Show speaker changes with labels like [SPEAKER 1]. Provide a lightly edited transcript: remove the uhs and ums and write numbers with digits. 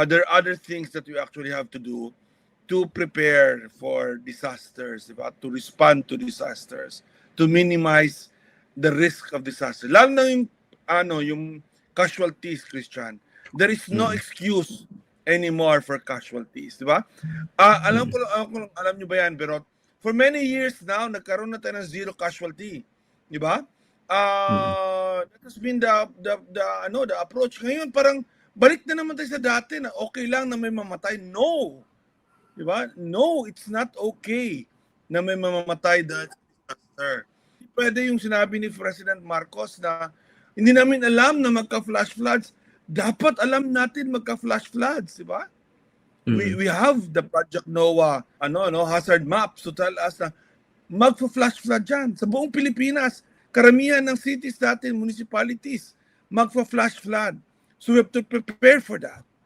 [SPEAKER 1] there are other things that we actually have to do to prepare for disasters, diba? To respond to disasters, to minimize the risk of disaster. Lalo na yung casualties, Christian. There is no excuse anymore for casualties, di ba? Alam nyo ba yan, pero for many years now, nagkaroon na tayo ng zero casualty, di ba? That has been the approach. Ngayon parang balik na naman tayo sa dati na okay lang na may mamatay. No. Di ba? No, it's not okay na may mamamatay dahil sa disaster. Pwede yung sinabi ni President Marcos na hindi namin alam na magka-flash floods. Dapat alam natin magka-flash floods, di ba? We have the Project NOAA hazard maps to tell us na magfa-flash flood dyan. Sa buong Pilipinas, karamihan ng cities natin, municipalities, magfa-flash flood. So we have to prepare for that.